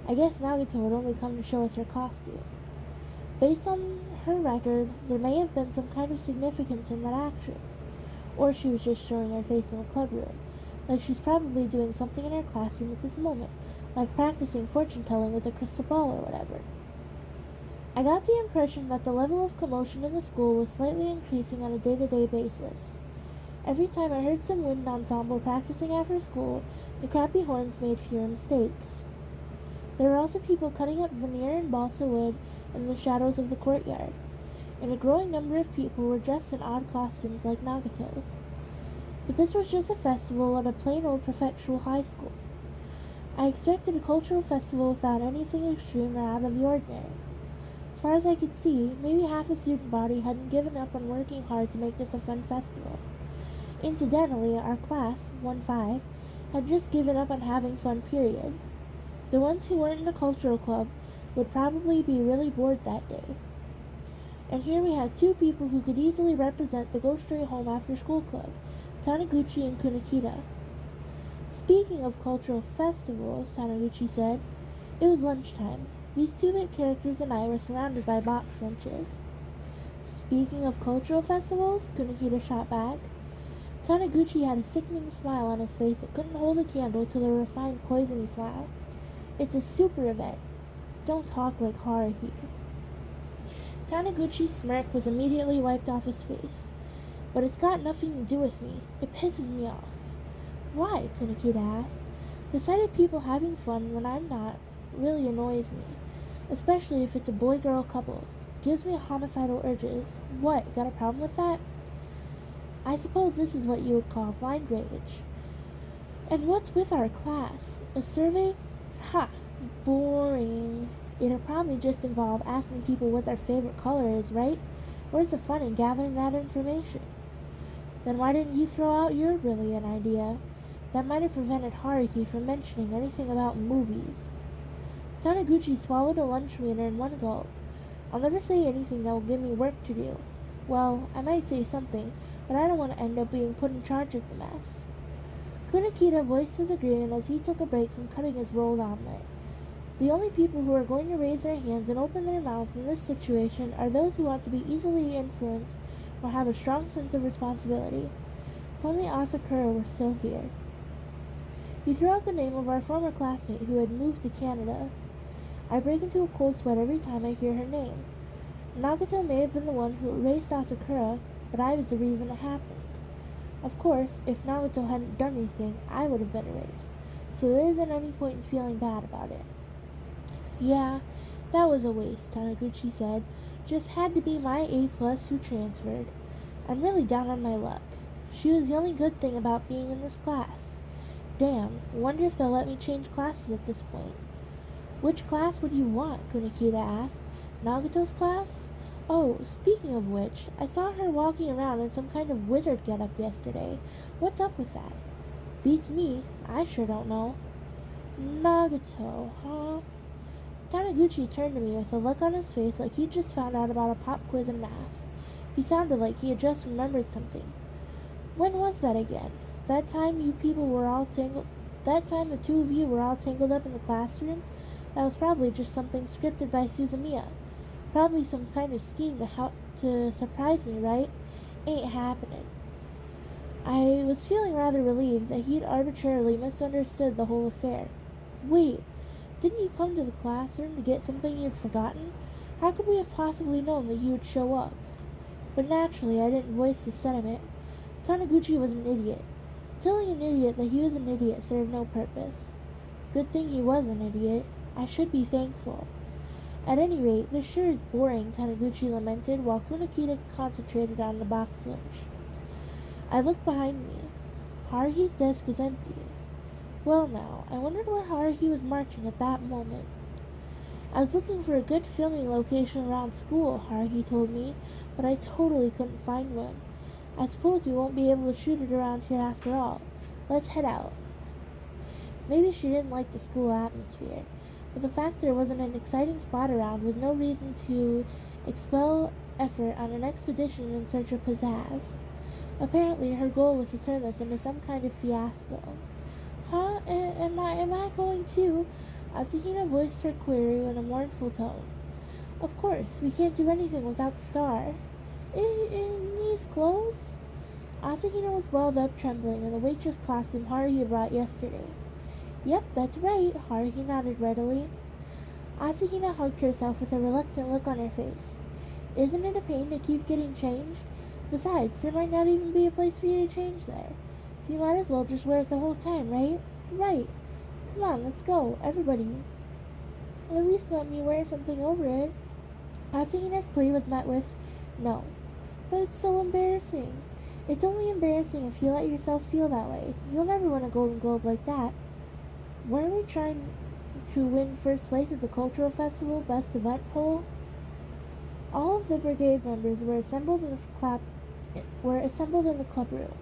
I guess Nagato had only come to show us her costume. Based on her record, there may have been some kind of significance in that action. Or she was just showing her face in the clubroom, like she's probably doing something in her classroom at this moment, like practicing fortune-telling with a crystal ball or whatever. I got the impression that the level of commotion in the school was slightly increasing on a day-to-day basis. Every time I heard some wind ensemble practicing after school, the crappy horns made fewer mistakes. There were also people cutting up veneer and balsa wood in the shadows of the courtyard, and a growing number of people were dressed in odd costumes like Nagato's. But this was just a festival at a plain old prefectural high school. I expected a cultural festival without anything extreme or out of the ordinary. As far as I could see, maybe half the student body hadn't given up on working hard to make this a fun festival. Incidentally, our class, 1-5, had just given up on having fun, period. The ones who weren't in the cultural club would probably be really bored that day. And here we had two people who could easily represent the Go Straight Home After School Club, Taniguchi and Kunakita. Speaking of cultural festivals, Taniguchi said, it was lunchtime. These two-bit characters and I were surrounded by box lunches. Speaking of cultural festivals, Kunakita shot back. Taniguchi had a sickening smile on his face that couldn't hold a candle to the refined, Koizumi smile. It's a super event. Don't talk like Haruhi. Taniguchi's smirk was immediately wiped off his face. But it's got nothing to do with me. It pisses me off. Why? Kunakita asked. The sight of people having fun when I'm not really annoys me. Especially if it's a boy-girl couple. Gives me homicidal urges. What, got a problem with that? I suppose this is what you would call blind rage. And what's with our class? A survey? Ha! Boring. It'll probably just involve asking people what their favorite color is, right? Where's the fun in gathering that information? Then why didn't you throw out your brilliant idea? That might have prevented Haruhi from mentioning anything about movies. Taniguchi swallowed a lunch meter in one gulp. I'll never say anything that will give me work to do. Well, I might say something, but I don't want to end up being put in charge of the mess. Kunakita voiced his agreement as he took a break from cutting his rolled omelet. The only people who are going to raise their hands and open their mouths in this situation are those who want to be easily influenced or have a strong sense of responsibility. If only Asakura were still here. He threw out the name of our former classmate who had moved to Canada. I break into a cold sweat every time I hear her name. Nagato may have been the one who erased Asakura, but I was the reason it happened. Of course, if Nagato hadn't done anything, I would have been erased, so there isn't any point in feeling bad about it. Yeah, that was a waste, Taniguchi said. Just had to be my A+ who transferred. I'm really down on my luck. She was the only good thing about being in this class. Damn, wonder if they'll let me change classes at this point. Which class would you want? Kunakita asked. Nagato's class? Oh, speaking of which, I saw her walking around in some kind of wizard getup yesterday. What's up with that? Beats me. I sure don't know. Nagato, huh? Taniguchi turned to me with a look on his face like he'd just found out about a pop quiz in math. He sounded like he had just remembered something. When was that again? That time the two of you were all tangled up in the classroom? That was probably just something scripted by Suzumiya. Probably some kind of scheme to surprise me, right? Ain't happening. I was feeling rather relieved that he'd arbitrarily misunderstood the whole affair. Wait, didn't you come to the classroom to get something you'd forgotten? How could we have possibly known that you would show up? But naturally, I didn't voice this sentiment. Taniguchi was an idiot. Telling an idiot that he was an idiot served no purpose. Good thing he was an idiot. I should be thankful. At any rate, this sure is boring, Taniguchi lamented, while Kunakita concentrated on the box lunch. I looked behind me. Haruhi's desk was empty. Well now, I wondered where Haruhi was marching at that moment. I was looking for a good filming location around school, Haruhi told me, but I totally couldn't find one. I suppose we won't be able to shoot it around here after all. Let's head out. Maybe she didn't like the school atmosphere, but the fact there wasn't an exciting spot around was no reason to expel effort on an expedition in search of pizzazz. Apparently, her goal was to turn this into some kind of fiasco. Huh? Am I going to? Asahina voiced her query in a mournful tone. Of course, we can't do anything without the star. In these clothes? Asahina was welled up trembling in the waitress costume Haruhi brought yesterday. Yep, that's right, Haruhi nodded readily. Asahina hugged herself with a reluctant look on her face. Isn't it a pain to keep getting changed? Besides, there might not even be a place for you to change there. So you might as well just wear it the whole time, right? Right. Come on, let's go, everybody. At least let me wear something over it. Asahina's plea was met with, no. But it's so embarrassing. It's only embarrassing if you let yourself feel that way. You'll never win a Golden Globe like that. Weren't we trying to win first place at the Cultural Festival Best Event poll? All of the brigade members were assembled in the club room.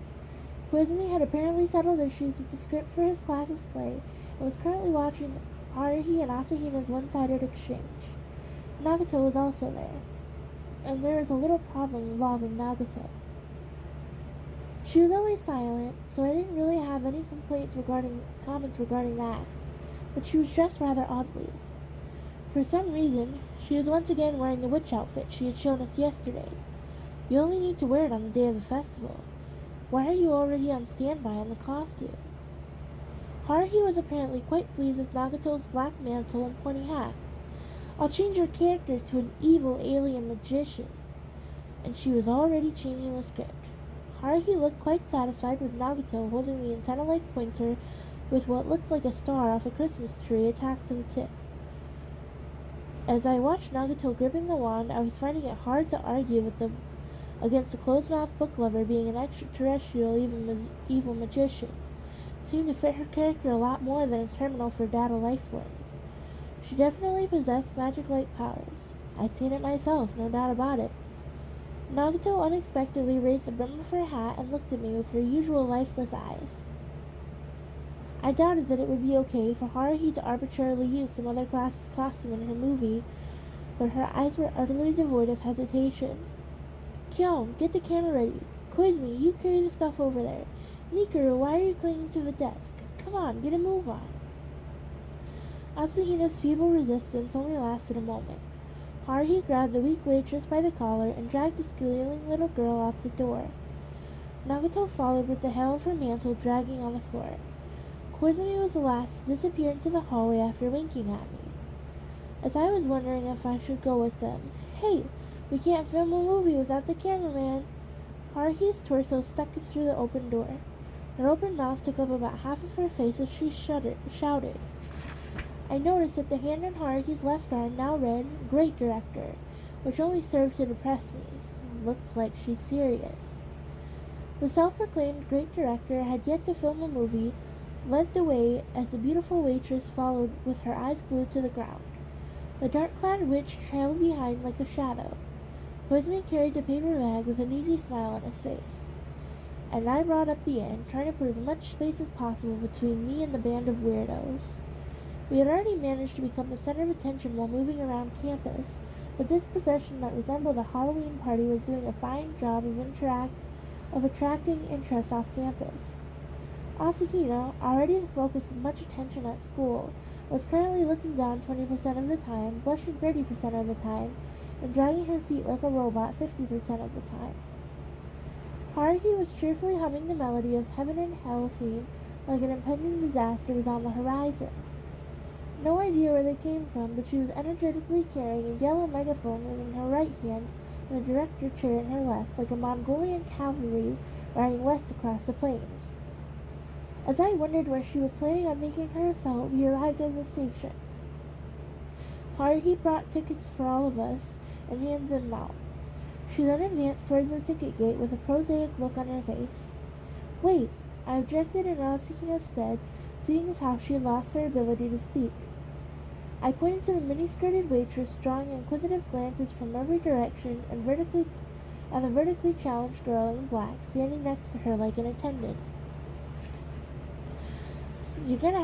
Koizumi had apparently settled issues with the script for his class's play and was currently watching Haruhi and Asahina's one-sided exchange. Nagato was also there, and there was a little problem involving Nagato. She was always silent, so I didn't really have any comments regarding that, but she was dressed rather oddly. For some reason, she was once again wearing the witch outfit she had shown us yesterday. You only need to wear it on the day of the festival. Why are you already on standby on the costume? Haruhi was apparently quite pleased with Nagato's black mantle and pointy hat. I'll change your character to an evil alien magician. And she was already changing the script. Haruhi looked quite satisfied with Nagato holding the antenna-like pointer with what looked like a star off a Christmas tree attached to the tip. As I watched Nagato gripping the wand, I was finding it hard to argue against a closed-mouthed book lover being an extraterrestrial evil magician. It seemed to fit her character a lot more than a terminal for data life forms. She definitely possessed magic-like powers. I'd seen it myself, no doubt about it. Nagato unexpectedly raised the brim of her hat and looked at me with her usual lifeless eyes. I doubted that it would be okay for Haruhi to arbitrarily use some other class's costume in her movie, but her eyes were utterly devoid of hesitation. Kyon, get the camera ready. Koizumi, you carry the stuff over there. Mikuru, why are you clinging to the desk? Come on, get a move on. Asahina's feeble resistance only lasted a moment. Haruhi grabbed the weak waitress by the collar and dragged the squealing little girl out the door. Nagato followed with the hem of her mantle dragging on the floor. Koizumi was the last to disappear into the hallway after winking at me. As I was wondering if I should go with them, "Hey, we can't film a movie without the cameraman." Haruhi's torso stuck through the open door. Her open mouth took up about half of her face as she shouted. I noticed that the hand on Haruhi's left arm now read, "Great Director," which only served to depress me. Looks like she's serious. The self-proclaimed great director had yet to film a movie, led the way as the beautiful waitress followed with her eyes glued to the ground. The dark-clad witch trailed behind like a shadow. Koizumi carried the paper bag with an easy smile on his face. And I brought up the end, trying to put as much space as possible between me and the band of weirdos. We had already managed to become the center of attention while moving around campus, but this procession that resembled a Halloween party was doing a fine job of attracting interest off campus. Asahina, already the focus of much attention at school, was currently looking down 20% of the time, blushing 30% of the time, and dragging her feet like a robot 50% of the time. Haruhi was cheerfully humming the melody of Heaven and Hell theme like an impending disaster was on the horizon. No idea where they came from, but she was energetically carrying a yellow megaphone in her right hand and a director chair in her left, like a Mongolian cavalry riding west across the plains. As I wondered where she was planning on making her assault, we arrived at the station. Haruhi brought tickets for all of us and handed them out. She then advanced towards the ticket gate with a prosaic look on her face. "Wait," I objected in Asahina's stead, seeing as how she had lost her ability to speak. I pointed to the mini-skirted waitress, drawing inquisitive glances from every direction, and the vertically challenged girl in black standing next to her like an attendant. You're gonna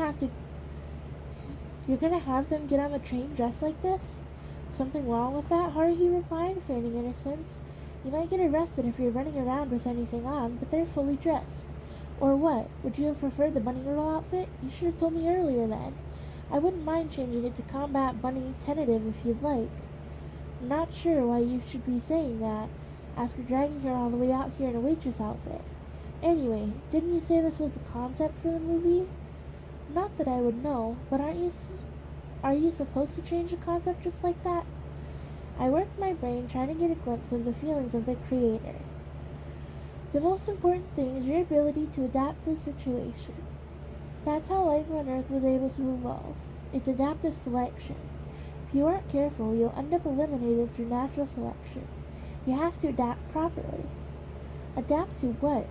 have them get on the train dressed like this?" "Something wrong with that?" Haruhi replied, feigning innocence. "You might get arrested if you're running around with anything on, but they're fully dressed." "Or what? Would you have preferred the bunny girl outfit? You should have told me earlier then. I wouldn't mind changing it to Combat Bunny Tentative if you'd like." "Not sure why you should be saying that after dragging her all the way out here in a waitress outfit. Anyway, didn't you say this was the concept for the movie?" "Not that I would know, but are you supposed to change the concept just like that?" I worked my brain trying to get a glimpse of the feelings of the creator. "The most important thing is your ability to adapt to the situation. That's how life on Earth was able to evolve. It's adaptive selection. If you aren't careful, you'll end up eliminated through natural selection. You have to adapt properly." "Adapt to what?"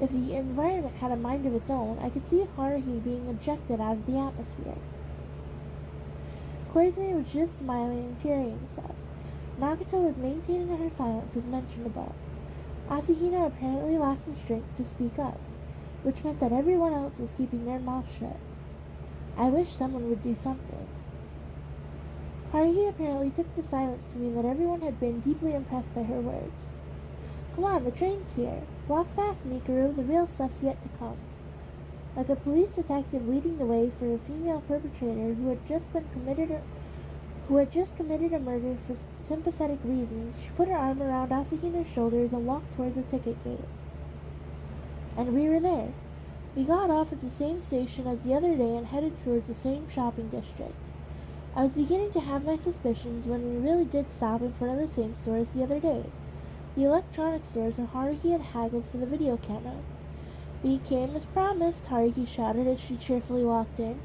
If the environment had a mind of its own, I could see Haruhi being ejected out of the atmosphere. Koizumi was just smiling and carrying stuff. Nagito was maintaining her silence as mentioned above. Asahina apparently lacked the strength to speak up, which meant that everyone else was keeping their mouths shut. I wish someone would do something. Haruhi apparently took the silence to mean that everyone had been deeply impressed by her words. Come on, the train's here. Walk fast, Mikuru, the real stuff's yet to come. Like a police detective leading the way for a female perpetrator who had just committed a murder for sympathetic reasons, she put her arm around Asahina's shoulders and walked towards the ticket gate. And we were there. We got off at the same station as the other day and headed towards the same shopping district. I was beginning to have my suspicions when we really did stop in front of the same store as the other day, the electronic stores where Haruhi had haggled for the video camera. We came as promised, Haruhi shouted as she cheerfully walked in.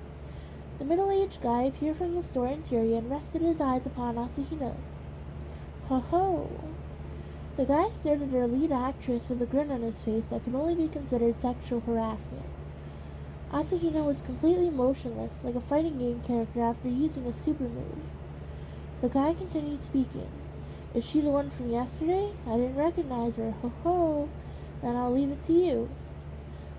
The middle-aged guy appeared from the store interior and rested his eyes upon Asahina. Ho ho! The guy stared at our lead actress with a grin on his face that could only be considered sexual harassment. Asahina was completely motionless, like a fighting game character after using a super move. The guy continued speaking. Is she the one from yesterday? I didn't recognize her. Ho ho! Then I'll leave it to you.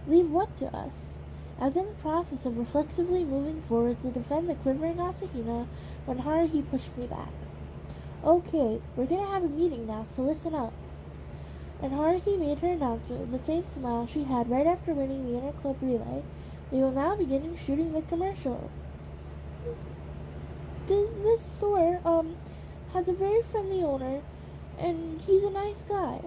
Leave what to us? I was in the process of reflexively moving forward to defend the quivering Asahina when Haruhi pushed me back. Okay, we're gonna have a meeting now, so listen up. And Haruhi made her announcement with the same smile she had right after winning the inter-club relay. We will now begin shooting the commercial. This store, has a very friendly owner, and he's a nice guy.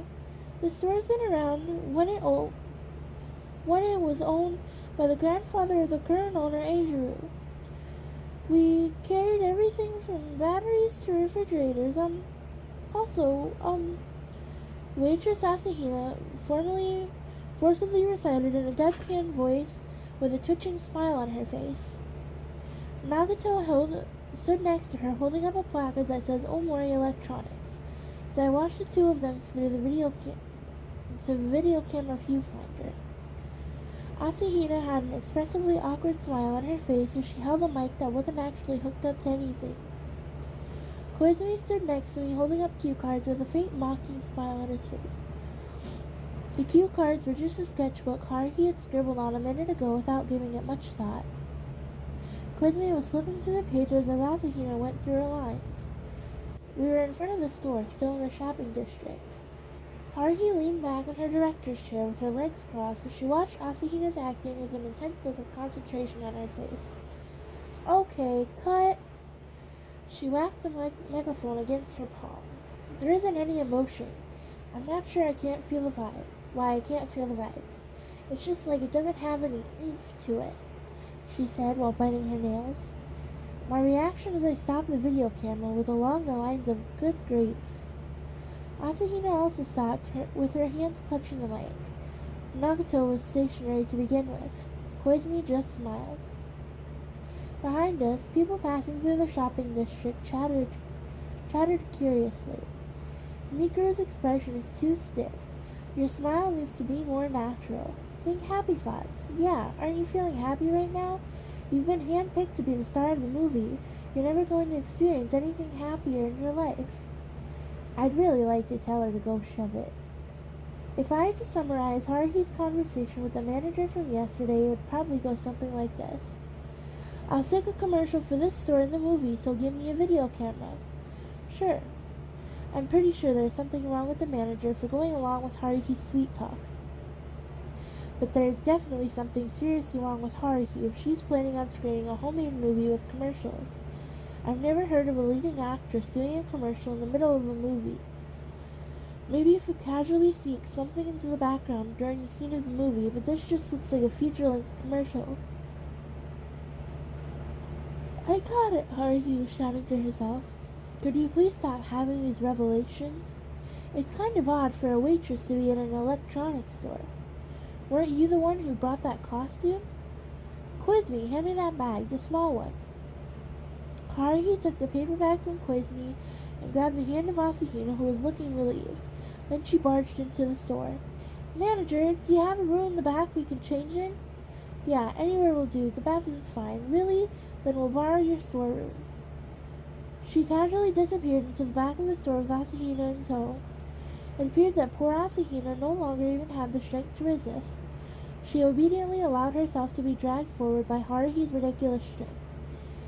The store's been around when it was owned by the grandfather of the current owner, Eijiro. We carried everything from batteries to refrigerators. Waitress Asahina forcibly recited in a deadpan voice with a twitching smile on her face. Nagito stood next to her, holding up a placard that says Omori Electronics, as I watched the two of them through the video camera viewfinder. Asahina had an expressively awkward smile on her face as she held a mic that wasn't actually hooked up to anything. Koizumi stood next to me, holding up cue cards with a faint mocking smile on his face. The cue cards were just a sketchbook Haruhi had scribbled on a minute ago without giving it much thought. Koizumi was flipping through the pages as Asahina went through her lines. We were in front of the store, still in the shopping district. Haruhi leaned back in her director's chair with her legs crossed as she watched Asahina's acting with an intense look of concentration on her face. Okay, cut. She whacked the megaphone against her palm. There isn't any emotion. I'm not sure I can't feel the vibe. Why I can't feel the vibes. It's just like it doesn't have any oomph to it, she said while biting her nails. My reaction as I stopped the video camera was along the lines of good grief. Asahina also stopped with her hands clutching the mic. Nagito was stationary to begin with. Koizumi just smiled. Behind us, people passing through the shopping district chattered curiously. Mikuru's expression is too stiff. Your smile needs to be more natural. Think happy thoughts. Yeah, aren't you feeling happy right now? You've been handpicked to be the star of the movie. You're never going to experience anything happier in your life. I'd really like to tell her to go shove it. If I had to summarize Haruhi's conversation with the manager from yesterday, it would probably go something like this. I'll take a commercial for this store in the movie, so give me a video camera. Sure. I'm pretty sure there's something wrong with the manager for going along with Haruhi's sweet talk. But there's definitely something seriously wrong with Haruhi if she's planning on screening a homemade movie with commercials. I've never heard of a leading actress doing a commercial in the middle of a movie. Maybe if you casually sneak something into the background during the scene of the movie, but this just looks like a feature-length commercial. I got it, Haruhi was shouting to herself. Could you please stop having these revelations? It's kind of odd for a waitress to be in an electronics store. Weren't you the one who brought that costume? Koizumi, hand me that bag, the small one. Haruhi took the paper bag from Koizumi and grabbed the hand of Asahina, who was looking relieved. Then she barged into the store. Manager, do you have a room in the back we can change in? Yeah, anywhere will do. The bathroom's fine. Really? Then we'll borrow your storeroom. She casually disappeared into the back of the store with Asahina in tow. It appeared that poor Asahina no longer even had the strength to resist. She obediently allowed herself to be dragged forward by Haruhi's ridiculous strength.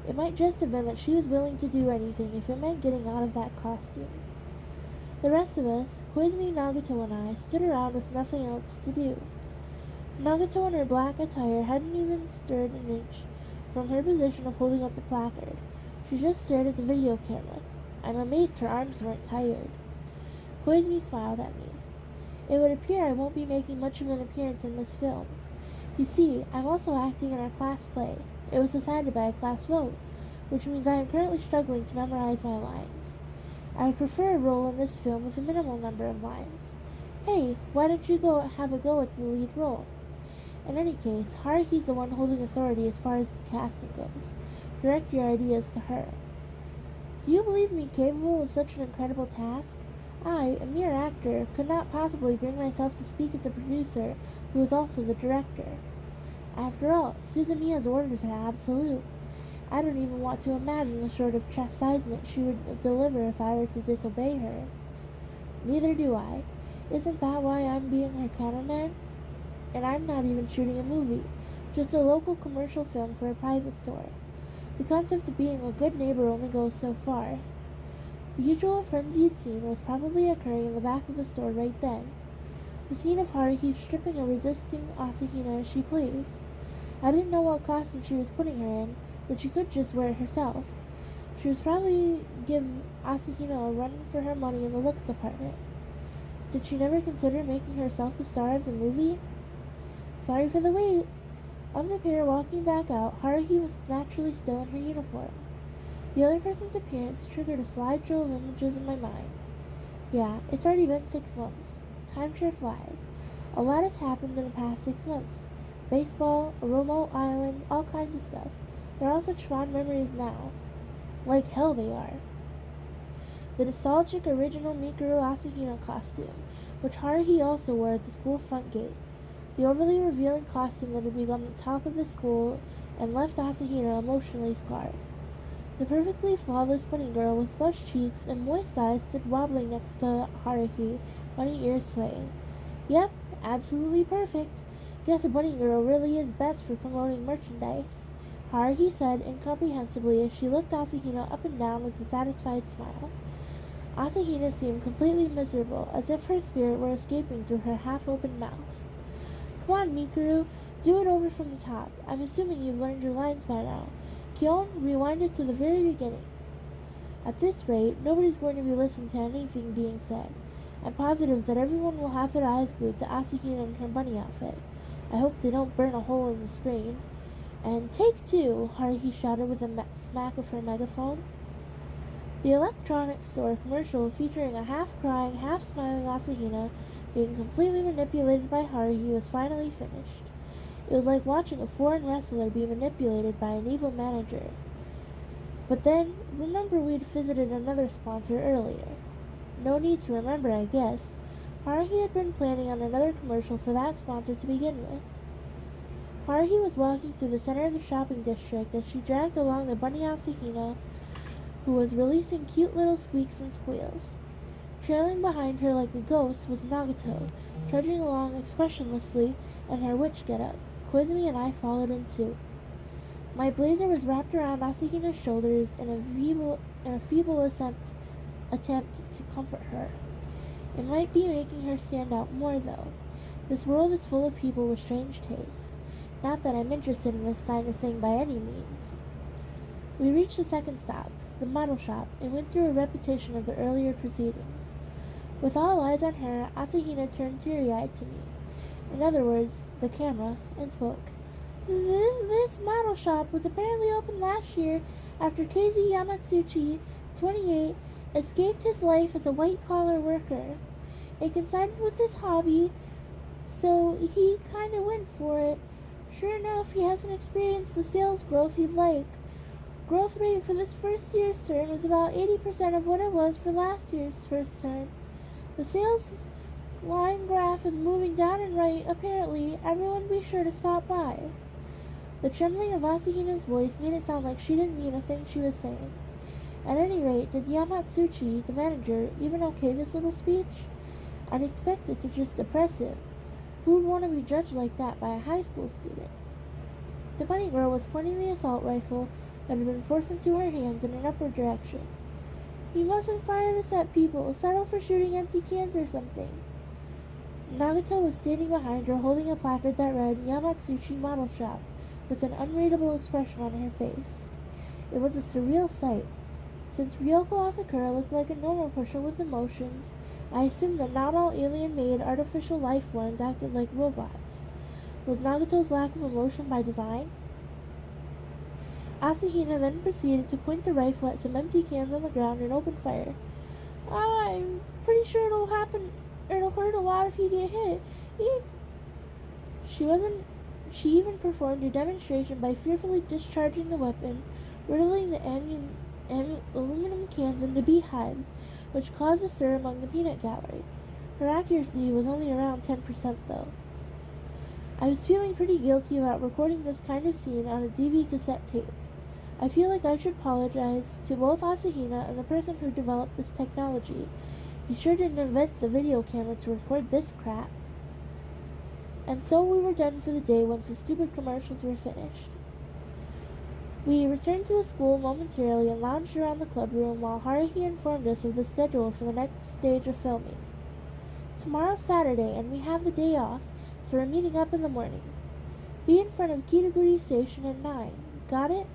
It might just have been that she was willing to do anything if it meant getting out of that costume. The rest of us, Koizumi, Nagato, and I, stood around with nothing else to do. Nagato in her black attire hadn't even stirred an inch from her position of holding up the placard. She just stared at the video camera. I'm amazed her arms weren't tired. Koizumi smiled at me. It would appear I won't be making much of an appearance in this film. You see, I'm also acting in our class play. It was decided by a class vote, which means I am currently struggling to memorize my lines. I would prefer a role in this film with a minimal number of lines. Hey, why don't you go have a go at the lead role? In any case, Haruhi's the one holding authority as far as the casting goes. Direct your ideas to her. Do you believe me capable of such an incredible task? I, a mere actor, could not possibly bring myself to speak of the producer, who is also the director. After all, Suzumiya's orders are absolute. I don't even want to imagine the sort of chastisement she would deliver if I were to disobey her. Neither do I. Isn't that why I'm being her cameraman? And I'm not even shooting a movie, just a local commercial film for a private store. The concept of being a good neighbor only goes so far. The usual frenzied scene was probably occurring in the back of the store right then. The scene of Haruhi stripping a resisting Asahina as she pleased. I didn't know what costume she was putting her in, but she could just wear it herself. She was probably give Asahina a run for her money in the looks department. Did she never consider making herself the star of the movie? Sorry for the wait. Of the pair walking back out, Haruhi was naturally still in her uniform. The other person's appearance triggered a slideshow of images in my mind. Yeah, it's already been 6 months. Time sure flies. A lot has happened in the past 6 months. Baseball, a remote island, all kinds of stuff. They're all such fond memories now. Like hell they are. The nostalgic original Mikuru Asahina costume, which Haruhi also wore at the school front gate. The overly revealing costume that had become the talk of the school and left Asahina emotionally scarred. The perfectly flawless bunny girl with flushed cheeks and moist eyes stood wobbling next to Haruhi, bunny ears swaying. Yep, absolutely perfect. Guess a bunny girl really is best for promoting merchandise, Haruhi said incomprehensibly as she looked Asahina up and down with a satisfied smile. Asahina seemed completely miserable, as if her spirit were escaping through her half-opened mouth. Come on, Mikuru, do it over from the top. I'm assuming you've learned your lines by now. Kyon, rewind it to the very beginning. At this rate, nobody's going to be listening to anything being said. I'm positive that everyone will have their eyes glued to Asahina in her bunny outfit. I hope they don't burn a hole in the screen. And take two, Haruhi shouted with a smack of her megaphone. The electronics store commercial featuring a half-crying, half-smiling Asahina being completely manipulated by Haruhi was finally finished. It was like watching a foreign wrestler be manipulated by an evil manager. But then, remember we'd visited another sponsor earlier. No need to remember, I guess. Haruhi had been planning on another commercial for that sponsor to begin with. Haruhi was walking through the center of the shopping district as she dragged along the bunny Asahina, who was releasing cute little squeaks and squeals. Trailing behind her like a ghost was Nagato, trudging along expressionlessly in her witch getup. Koizumi and I followed in suit. My blazer was wrapped around Asahina's shoulders in a feeble attempt to comfort her. It might be making her stand out more, though. This world is full of people with strange tastes. Not that I'm interested in this kind of thing by any means. We reached the second stop, the model shop, and went through a repetition of the earlier proceedings. With all eyes on her, Asahina turned teary-eyed to me. In other words, the camera, and spoke. This model shop was apparently opened last year after Keizi Yamatsuchi, 28, escaped his life as a white-collar worker. It coincided with his hobby, so he kinda went for it. Sure enough, he hasn't experienced the sales growth he'd like. Growth rate for this first year's term was about 80% of what it was for last year's first term. The sales line graph is moving down and right, apparently. Everyone be sure to stop by. The trembling of Asahina's voice made it sound like she didn't mean a thing she was saying. At any rate, did Yamatsuchi, the manager, even okay this little speech? I'd expect it to just depress him. Who would want to be judged like that by a high school student? The bunny girl was pointing the assault rifle that had been forced into her hands in an upward direction. You mustn't fire this at people. Settle for shooting empty cans or something. Nagato was standing behind her holding a placard that read Yamatsuchi Model Shop with an unreadable expression on her face. It was a surreal sight. Since Ryoko Asakura looked like a normal person with emotions, I assumed that not all alien-made artificial life forms acted like robots. Was Nagato's lack of emotion by design? Asahina then proceeded to point the rifle at some empty cans on the ground and open fire. I'm pretty sure it'll hurt a lot if you get hit. She even performed a demonstration by fearfully discharging the weapon, riddling the aluminum cans into beehives, which caused a stir among the peanut gallery. Her accuracy was only around 10% though. I was feeling pretty guilty about recording this kind of scene on a DV cassette tape. I feel like I should apologize to both Asahina and the person who developed this technology. He sure didn't invent the video camera to record this crap. And so we were done for the day once the stupid commercials were finished. We returned to the school momentarily and lounged around the club room while Haruhi informed us of the schedule for the next stage of filming. Tomorrow's Saturday and we have the day off, so we're meeting up in the morning. Be in front of Kitaguri Station at 9. Got it?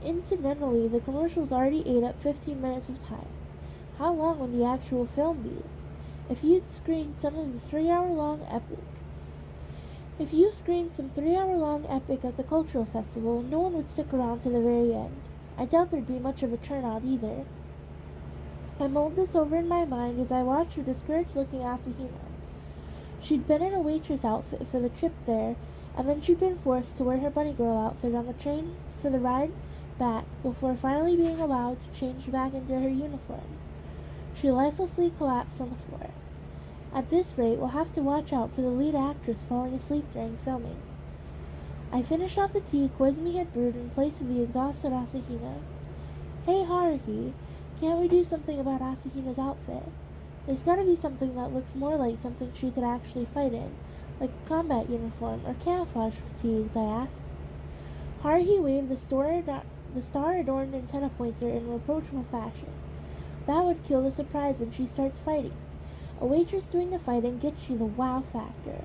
Incidentally, the commercials already ate up 15 minutes of time. How long would the actual film be? If you screened some 3-hour-long epic at the cultural festival, no one would stick around to the very end. I doubt there'd be much of a turnout either. I mulled this over in my mind as I watched her discouraged-looking Asahina. She'd been in a waitress outfit for the trip there, and then she'd been forced to wear her bunny girl outfit on the train for the ride back before finally being allowed to change back into her uniform. She lifelessly collapsed on the floor. At this rate, we'll have to watch out for the lead actress falling asleep during filming. I finished off the tea Koizumi had brewed in place of the exhausted Asahina. Hey Haruhi, can't we do something about Asahina's outfit? There's gotta be something that looks more like something she could actually fight in, like a combat uniform or camouflage fatigues, I asked. Haruhi waved the star-adorned antenna pointer in reproachful fashion. That would kill the surprise when she starts fighting. A waitress doing the fighting gets you the wow factor.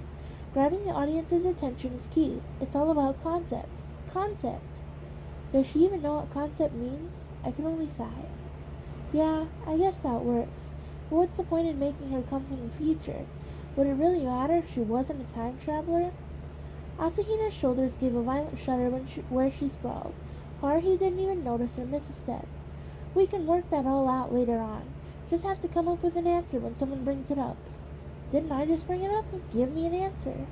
Grabbing the audience's attention is key. It's all about concept. Concept! Does she even know what concept means? I can only sigh. Yeah, I guess that works. But what's the point in making her come from the future? Would it really matter if she wasn't a time traveler? Asahina's shoulders gave a violent shudder where she sprawled. Haruhi didn't even notice or miss a step. We can work that all out later on. Just have to come up with an answer when someone brings it up. Didn't I just bring it up? Give me an answer.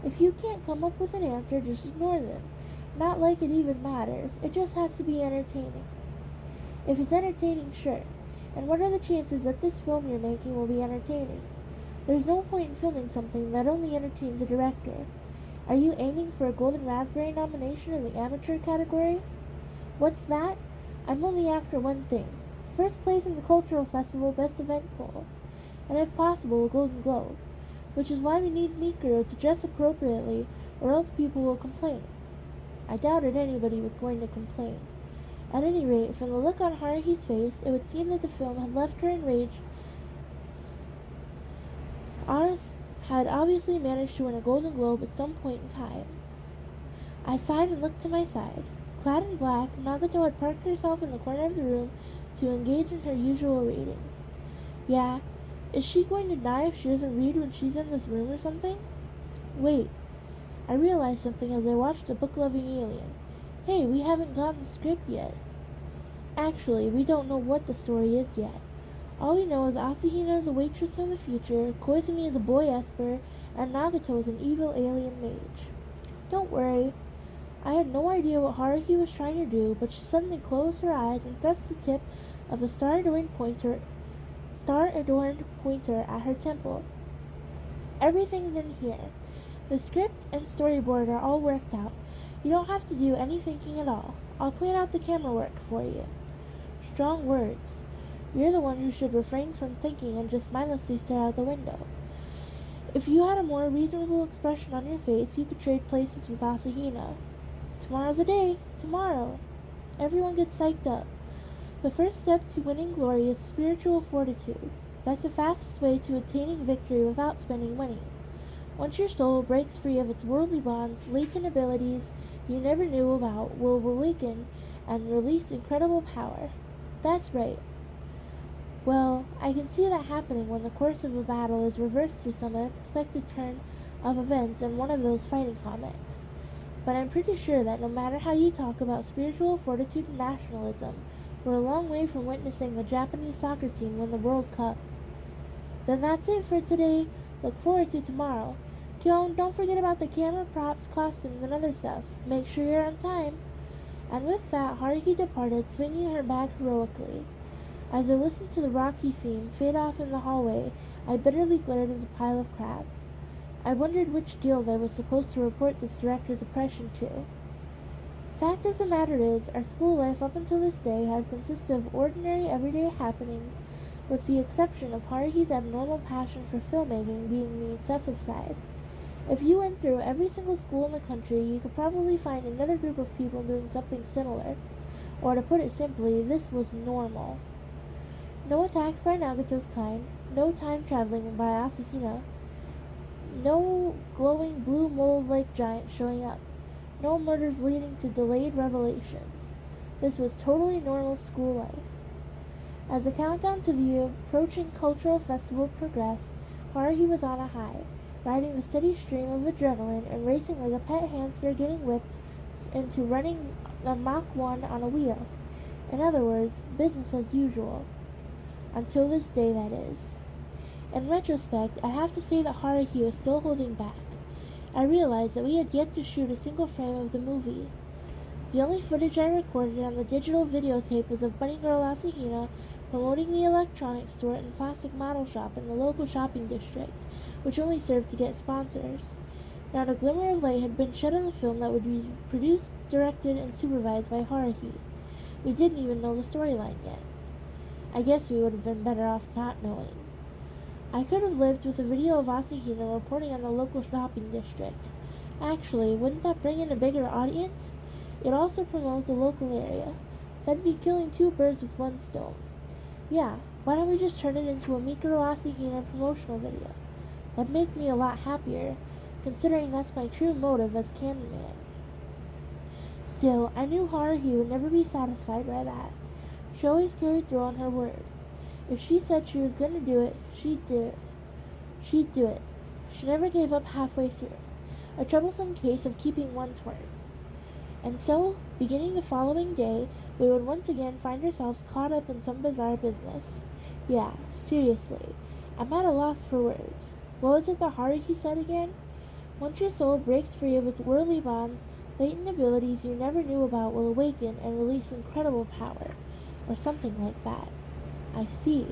If you can't come up with an answer, just ignore them. Not like it even matters. It just has to be entertaining. If it's entertaining, sure. And what are the chances that this film you're making will be entertaining? There's no point in filming something that only entertains a director. Are you aiming for a Golden Raspberry nomination in the amateur category? What's that? I'm only after one thing. First place in the Cultural Festival Best Event poll. And if possible, a Golden Globe. Which is why we need Mikuro to dress appropriately, or else people will complain. I doubted anybody was going to complain. At any rate, from the look on Haruhi's face, it would seem that the film had left her enraged. Honest had obviously managed to win a Golden Globe at some point in time. I sighed and looked to my side. Clad in black, Nagato had parked herself in the corner of the room to engage in her usual reading. Yeah, is she going to die if she doesn't read when she's in this room or something? Wait, I realized something as I watched the book-loving alien. Hey, we haven't gotten the script yet. Actually, we don't know what the story is yet. All we know is Asahina is a waitress from the future, Koizumi is a boy Esper, and Nagato is an evil alien mage. Don't worry. I had no idea what Haruhi was trying to do, but she suddenly closed her eyes and thrust the tip of the star-adorned pointer at her temple. Everything's in here. The script and storyboard are all worked out. You don't have to do any thinking at all. I'll plan out the camera work for you. strong words. You're the one who should refrain from thinking and just mindlessly stare out the window. If you had a more reasonable expression on your face, you could trade places with Asahina. Tomorrow's a day. Tomorrow. Everyone gets psyched up. The first step to winning glory is spiritual fortitude. That's the fastest way to attaining victory without spending money. Once your soul breaks free of its worldly bonds, latent abilities you never knew about will awaken and release incredible power. That's right. Well, I can see that happening when the course of a battle is reversed through some unexpected turn of events in one of those fighting comics. But I'm pretty sure that no matter how you talk about spiritual fortitude and nationalism, we're a long way from witnessing the Japanese soccer team win the World Cup. Then that's it for today. Look forward to tomorrow. Kyon, don't forget about the camera, props, costumes, and other stuff. Make sure you're on time. And with that, Haruhi departed, swinging her bag heroically. As I listened to the Rocky theme fade off in the hallway, I bitterly glared at the pile of crap. I wondered which guild I was supposed to report this director's oppression to. Fact of the matter is, our school life up until this day had consisted of ordinary, everyday happenings, with the exception of Haruhi's abnormal passion for filmmaking being the excessive side. If you went through every single school in the country, you could probably find another group of people doing something similar. Or to put it simply, this was normal. No attacks by Nagato's kind, no time traveling by Asahina, no glowing blue mold-like giants showing up, no murders leading to delayed revelations. This was totally normal school life. As the countdown to the approaching cultural festival progressed, Haruhi was on a high, riding the steady stream of adrenaline and racing like a pet hamster getting whipped into running a Mach 1 on a wheel. In other words, business as usual. Until this day, that is. In retrospect, I have to say that Haruhi was still holding back. I realized that we had yet to shoot a single frame of the movie. The only footage I recorded on the digital videotape was of Bunny Girl Asahina promoting the electronics store and plastic model shop in the local shopping district, which only served to get sponsors. Not a glimmer of light had been shed on the film that would be produced, directed, and supervised by Haruhi. We didn't even know the storyline yet. I guess we would have been better off not knowing. I could have lived with a video of Asahina reporting on the local shopping district. Actually, wouldn't that bring in a bigger audience? It also promotes the local area. That'd be killing two birds with one stone. Yeah, why don't we just turn it into a Mikuro Asahina promotional video? That'd make me a lot happier, considering that's my true motive as cameraman. Still, I knew Haruhi would never be satisfied by that. She always carried through on her word. If she said she was going to do it, she'd do it. She'd do it. She never gave up halfway through. A troublesome case of keeping one's word. And so, beginning the following day, we would once again find ourselves caught up in some bizarre business. Yeah, seriously, I'm at a loss for words. What was it that Haruhi said again? Once your soul breaks free of its worldly bonds, latent abilities you never knew about will awaken and release incredible power. Or something like that. I see.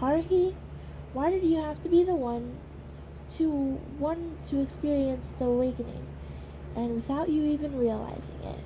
Haruhi, why did you have to be the one to experience the awakening, and without you even realizing it?